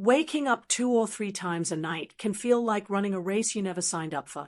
Waking up 2 or 3 times a night can feel like running a race you never signed up for,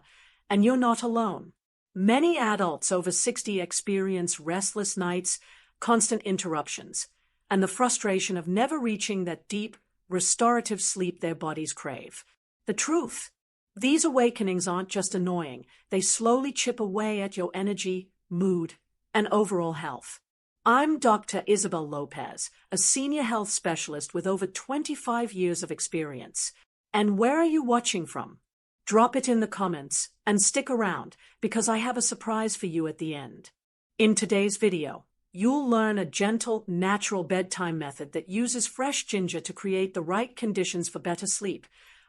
and you're not alone. Many adults over 60 experience restless nights, constant interruptions, and the frustration of never reaching that deep, restorative sleep their bodies crave. The truth: these awakenings aren't just annoying, they slowly chip away at your energy, mood, and overall health. I'm Dr. Isabel Lopez, a senior health specialist with over 25 years of experience. And where are you watching from? Drop it in the comments and stick around because I have a surprise for you at the end. In today's video, you'll learn a gentle, natural bedtime method that uses fresh ginger to create the right conditions for better sleep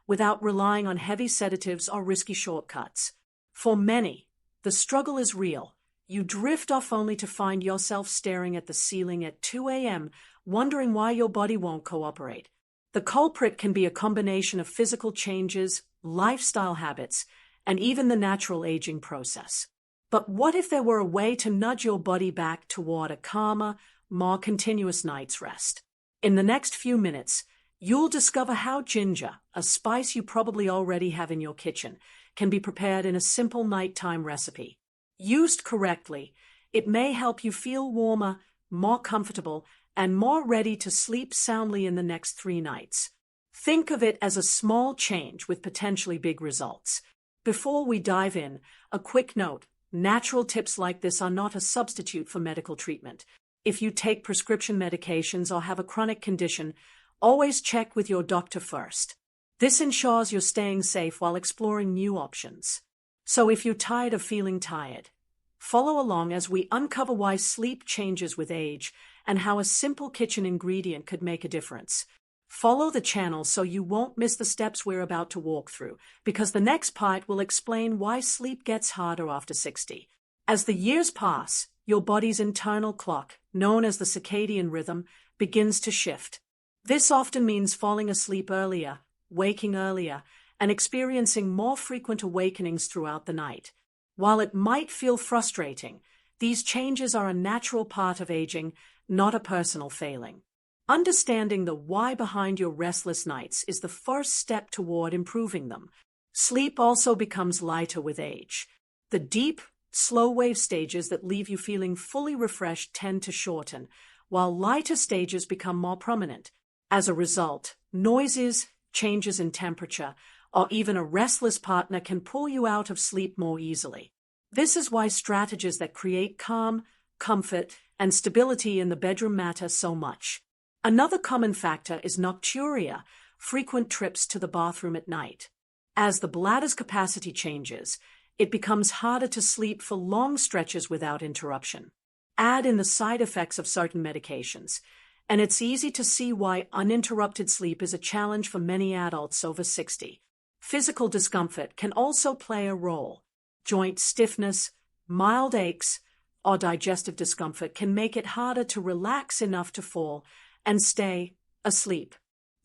without relying on heavy sedatives or risky shortcuts. For many, the struggle is real. You drift off only to find yourself staring at the ceiling at 2 a.m., wondering why your body won't cooperate. The culprit can be a combination of physical changes, lifestyle habits, and even the natural aging process. But what if there were a way to nudge your body back toward a calmer, more continuous night's rest? In the next few minutes, you'll discover how ginger, a spice you probably already have in your kitchen, can be prepared in a simple nighttime recipe. Used correctly, it may help you feel warmer, more comfortable, and more ready to sleep soundly in the next 3 nights. Think of it as a small change with potentially big results. Before we dive in, a quick note: natural tips like this are not a substitute for medical treatment. If you take prescription medications or have a chronic condition, always check with your doctor first. This ensures you're staying safe while exploring new options. So if you're tired of feeling tired, follow along as we uncover why sleep changes with age and how a simple kitchen ingredient could make a difference. Follow the channel so you won't miss the steps we're about to walk through, because the next part will explain why sleep gets harder after 60. As the years pass, your body's internal clock, known as the circadian rhythm, begins to shift. This often means falling asleep earlier, waking earlier, and experiencing more frequent awakenings throughout the night. While it might feel frustrating, these changes are a natural part of aging, not a personal failing. Understanding the why behind your restless nights is the first step toward improving them. Sleep also becomes lighter with age. The deep, slow-wave stages that leave you feeling fully refreshed tend to shorten, while lighter stages become more prominent. As a result, noises, changes in temperature, or even a restless partner can pull you out of sleep more easily. This is why strategies that create calm, comfort, and stability in the bedroom matter so much. Another common factor is nocturia, frequent trips to the bathroom at night. As the bladder's capacity changes, it becomes harder to sleep for long stretches without interruption. Add in the side effects of certain medications, and it's easy to see why uninterrupted sleep is a challenge for many adults over 60. Physical discomfort can also play a role. Joint stiffness, mild aches, or digestive discomfort can make it harder to relax enough to fall and stay asleep.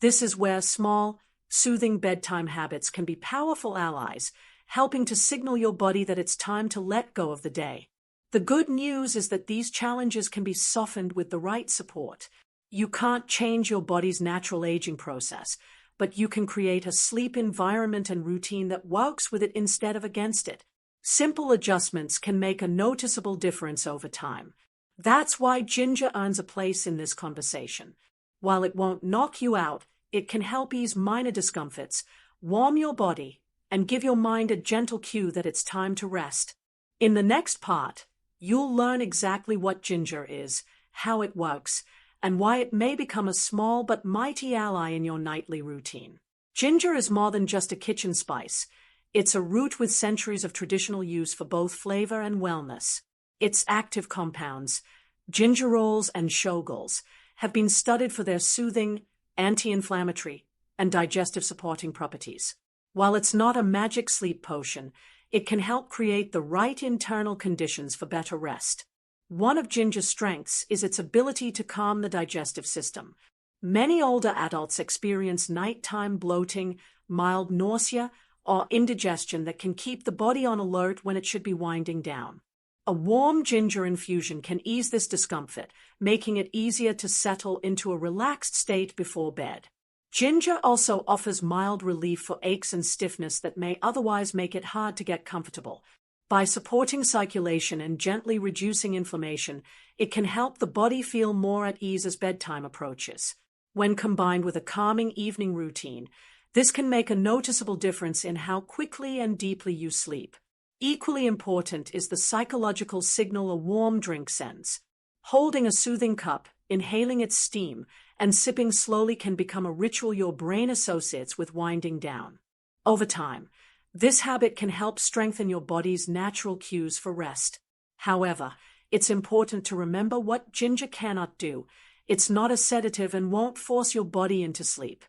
This is where small, soothing bedtime habits can be powerful allies, helping to signal your body that it's time to let go of the day. The good news is that these challenges can be softened with the right support. You can't change your body's natural aging process, but you can create a sleep environment and routine that works with it instead of against it. Simple adjustments can make a noticeable difference over time. That's why ginger earns a place in this conversation. While it won't knock you out, it can help ease minor discomforts, warm your body, and give your mind a gentle cue that it's time to rest. In the next part, you'll learn exactly what ginger is, how it works, and why it may become a small but mighty ally in your nightly routine. Ginger is more than just a kitchen spice. It's a root with centuries of traditional use for both flavor and wellness. Its active compounds, gingerols and shogols, have been studied for their soothing, anti-inflammatory, and digestive supporting properties. While it's not a magic sleep potion, it can help create the right internal conditions for better rest. One of ginger's strengths is its ability to calm the digestive system. Many older adults experience nighttime bloating, mild nausea, or indigestion that can keep the body on alert when it should be winding down. A warm ginger infusion can ease this discomfort, making it easier to settle into a relaxed state before bed. Ginger also offers mild relief for aches and stiffness that may otherwise make it hard to get comfortable. By supporting circulation and gently reducing inflammation, it can help the body feel more at ease as bedtime approaches. When combined with a calming evening routine, this can make a noticeable difference in how quickly and deeply you sleep. Equally important is the psychological signal a warm drink sends. Holding a soothing cup, inhaling its steam, and sipping slowly can become a ritual your brain associates with winding down. Over time, this habit can help strengthen your body's natural cues for rest. However, it's important to remember what ginger cannot do. It's not a sedative and won't force your body into sleep.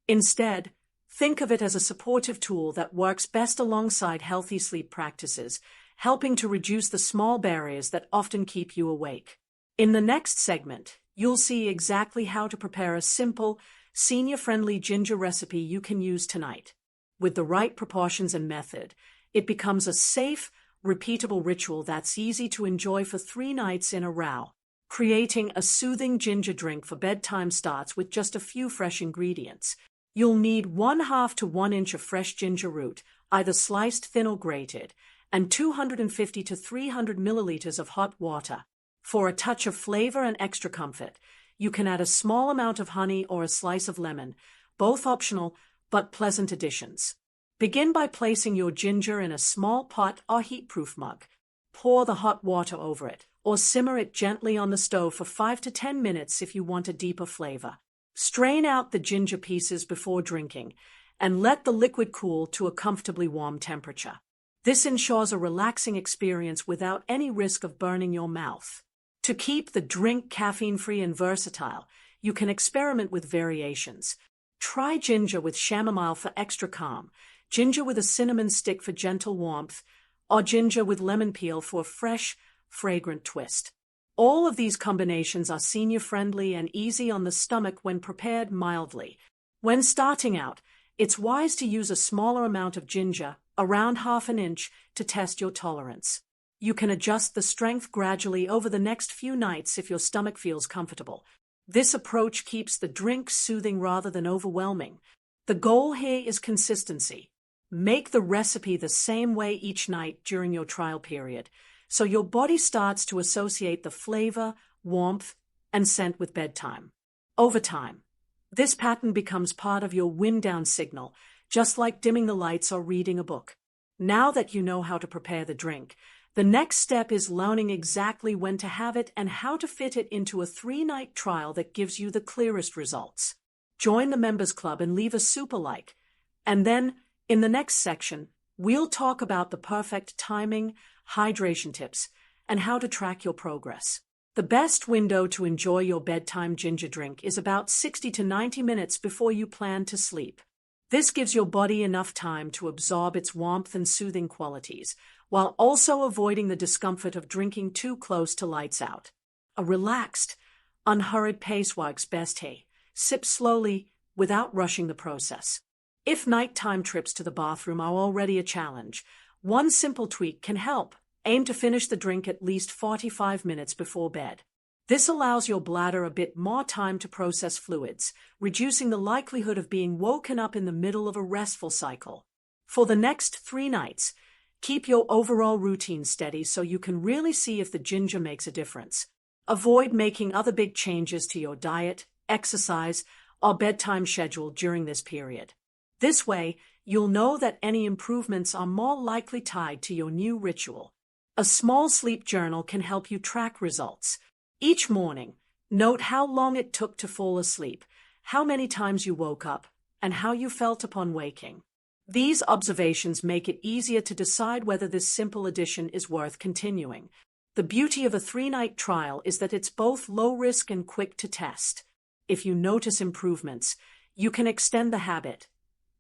Instead, think of it as a supportive tool that works best alongside healthy sleep practices, helping to reduce the small barriers that often keep you awake. In the next segment, you'll see exactly how to prepare a simple, senior-friendly ginger recipe you can use tonight. With the right proportions and method, it becomes a safe, repeatable ritual that's easy to enjoy for 3 nights in a row. Creating a soothing ginger drink for bedtime starts with just a few fresh ingredients. You'll need 1/2 to 1 inch of fresh ginger root, either sliced thin or grated, and 250 to 300 milliliters of hot water. For a touch of flavor and extra comfort, you can add a small amount of honey or a slice of lemon, both optional but pleasant additions. Begin by placing your ginger in a small pot or heat-proof mug. Pour the hot water over it, or simmer it gently on the stove for 5 to 10 minutes if you want a deeper flavor. Strain out the ginger pieces before drinking, and let the liquid cool to a comfortably warm temperature. This ensures a relaxing experience without any risk of burning your mouth. To keep the drink caffeine-free and versatile, you can experiment with variations. Try ginger with chamomile for extra calm, ginger with a cinnamon stick for gentle warmth, or ginger with lemon peel for a fresh, fragrant twist. All of these combinations are senior-friendly and easy on the stomach when prepared mildly. When starting out, it's wise to use a smaller amount of ginger, around 1/2 inch, to test your tolerance. You can adjust the strength gradually over the next few nights if your stomach feels comfortable. This approach keeps the drink soothing rather than overwhelming. The goal here is consistency. Make the recipe the same way each night during your trial period, so your body starts to associate the flavor, warmth, and scent with bedtime. Over time, this pattern becomes part of your wind-down signal, just like dimming the lights or reading a book. Now that you know how to prepare the drink, the next step is learning exactly when to have it and how to fit it into a 3-night trial that gives you the clearest results. Join the Members Club and leave a super like. And then, in the next section, we'll talk about the perfect timing, hydration tips, and how to track your progress. The best window to enjoy your bedtime ginger drink is about 60 to 90 minutes before you plan to sleep. This gives your body enough time to absorb its warmth and soothing qualities, while also avoiding the discomfort of drinking too close to lights out. A relaxed, unhurried pace works best. Sip slowly, without rushing the process. If nighttime trips to the bathroom are already a challenge, one simple tweak can help. Aim to finish the drink at least 45 minutes before bed. This allows your bladder a bit more time to process fluids, reducing the likelihood of being woken up in the middle of a restful cycle. For the next 3 nights, keep your overall routine steady so you can really see if the ginger makes a difference. Avoid making other big changes to your diet, exercise, or bedtime schedule during this period. This way, you'll know that any improvements are more likely tied to your new ritual. A small sleep journal can help you track results. Each morning, note how long it took to fall asleep, how many times you woke up, and how you felt upon waking. These observations make it easier to decide whether this simple addition is worth continuing. The beauty of a 3-night trial is that it's both low risk and quick to test. If you notice improvements, you can extend the habit.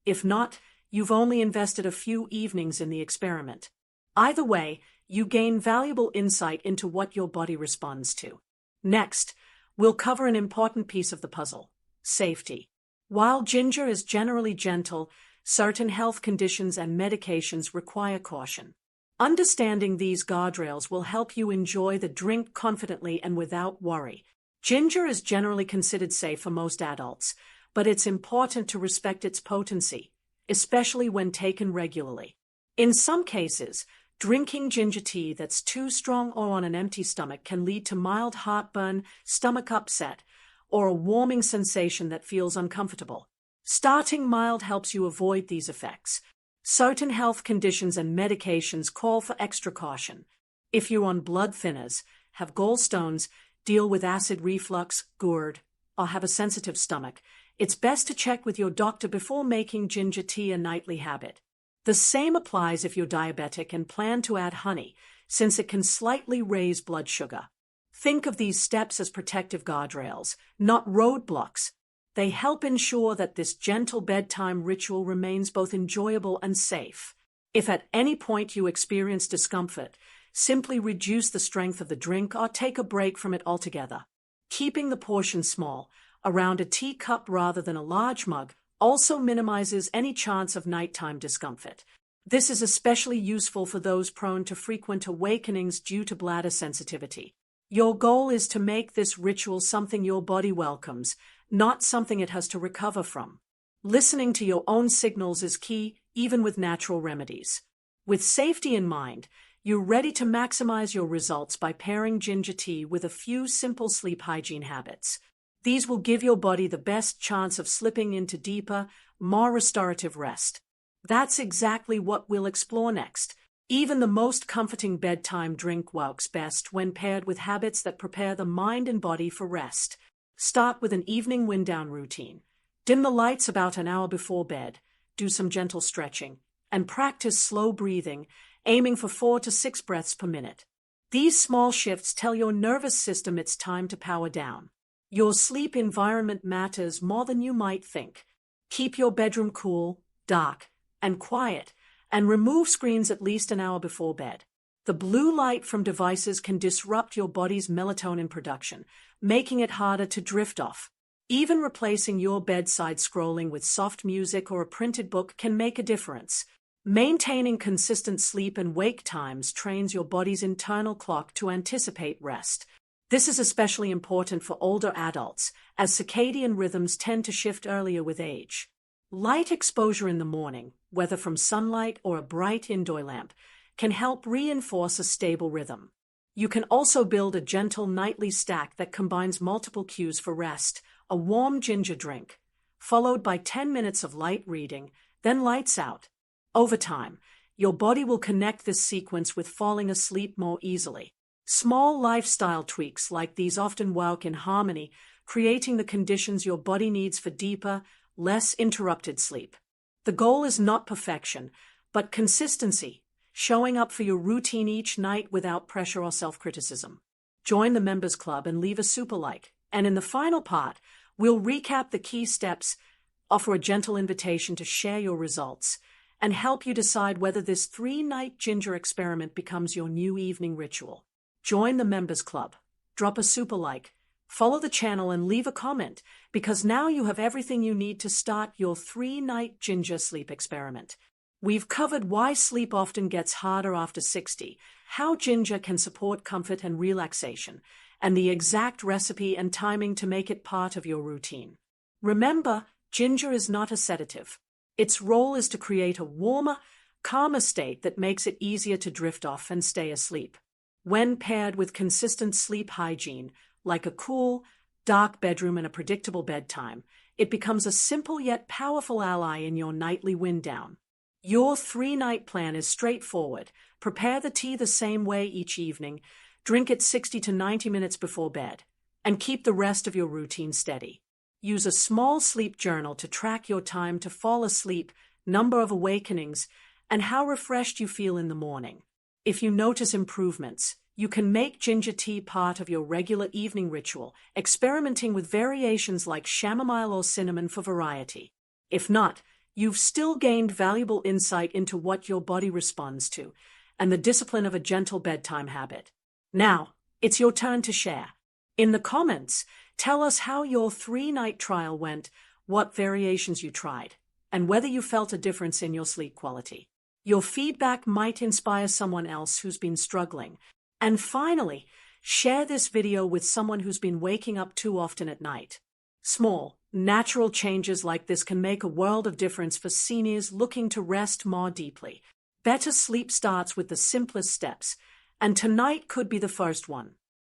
If not, you've only invested a few evenings in the experiment. Either way, you gain valuable insight into what your body responds to. Next, we'll cover an important piece of the puzzle: safety. While ginger is generally gentle, certain health conditions and medications require caution. Understanding these guardrails will help you enjoy the drink confidently and without worry. Ginger is generally considered safe for most adults, but it's important to respect its potency, especially when taken regularly. In some cases, drinking ginger tea that's too strong or on an empty stomach can lead to mild heartburn, stomach upset, or a warming sensation that feels uncomfortable. Starting mild helps you avoid these effects. Certain health conditions and medications call for extra caution. If you're on blood thinners, have gallstones, deal with acid reflux, GERD, or have a sensitive stomach, it's best to check with your doctor before making ginger tea a nightly habit. The same applies if you're diabetic and plan to add honey, since it can slightly raise blood sugar. Think of these steps as protective guardrails, not roadblocks. They help ensure that this gentle bedtime ritual remains both enjoyable and safe. If at any point you experience discomfort, simply reduce the strength of the drink or take a break from it altogether. Keeping the portion small, around a teacup rather than a large mug, also minimizes any chance of nighttime discomfort. This is especially useful for those prone to frequent awakenings due to bladder sensitivity. Your goal is to make this ritual something your body welcomes, not something it has to recover from. Listening to your own signals is key, even with natural remedies. With safety in mind, you're ready to maximize your results by pairing ginger tea with a few simple sleep hygiene habits. These will give your body the best chance of slipping into deeper, more restorative rest. That's exactly what we'll explore next. Even the most comforting bedtime drink works best when paired with habits that prepare the mind and body for rest. Start with an evening wind-down routine. Dim the lights about an hour before bed, do some gentle stretching, and practice slow breathing, aiming for 4 to 6 breaths per minute. These small shifts tell your nervous system it's time to power down. Your sleep environment matters more than you might think. Keep your bedroom cool, dark, and quiet, and remove screens at least an hour before bed. The blue light from devices can disrupt your body's melatonin production, making it harder to drift off. Even replacing your bedside scrolling with soft music or a printed book can make a difference. Maintaining consistent sleep and wake times trains your body's internal clock to anticipate rest. This is especially important for older adults, as circadian rhythms tend to shift earlier with age. Light exposure in the morning, whether from sunlight or a bright indoor lamp, can help reinforce a stable rhythm. You can also build a gentle nightly stack that combines multiple cues for rest: a warm ginger drink, followed by 10 minutes of light reading, then lights out. Over time, your body will connect this sequence with falling asleep more easily. Small lifestyle tweaks like these often work in harmony, creating the conditions your body needs for deeper, less interrupted sleep. The goal is not perfection, but consistency, showing up for your routine each night without pressure or self-criticism. Join the Members Club and leave a super like, and in the final part, we'll recap the key steps, offer a gentle invitation to share your results, and help you decide whether this 3-night ginger experiment becomes your new evening ritual. Join the Members Club, drop a super like, follow the channel and leave a comment, because now you have everything you need to start your 3-night ginger sleep experiment. We've covered why sleep often gets harder after 60, how ginger can support comfort and relaxation, and the exact recipe and timing to make it part of your routine. Remember, ginger is not a sedative. Its role is to create a warmer, calmer state that makes it easier to drift off and stay asleep. When paired with consistent sleep hygiene, like a cool, dark bedroom and a predictable bedtime, it becomes a simple yet powerful ally in your nightly wind down. Your 3-night plan is straightforward. Prepare the tea the same way each evening, drink it 60 to 90 minutes before bed, and keep the rest of your routine steady. Use a small sleep journal to track your time to fall asleep, number of awakenings, and how refreshed you feel in the morning. If you notice improvements, you can make ginger tea part of your regular evening ritual, experimenting with variations like chamomile or cinnamon for variety. If not, you've still gained valuable insight into what your body responds to, and the discipline of a gentle bedtime habit. Now, it's your turn to share. In the comments, tell us how your 3-night trial went, what variations you tried, and whether you felt a difference in your sleep quality. Your feedback might inspire someone else who's been struggling. And finally, share this video with someone who's been waking up too often at night. Small, Natural changes like this can make a world of difference for seniors looking to rest more deeply. Better sleep starts with the simplest steps, and tonight could be the first one.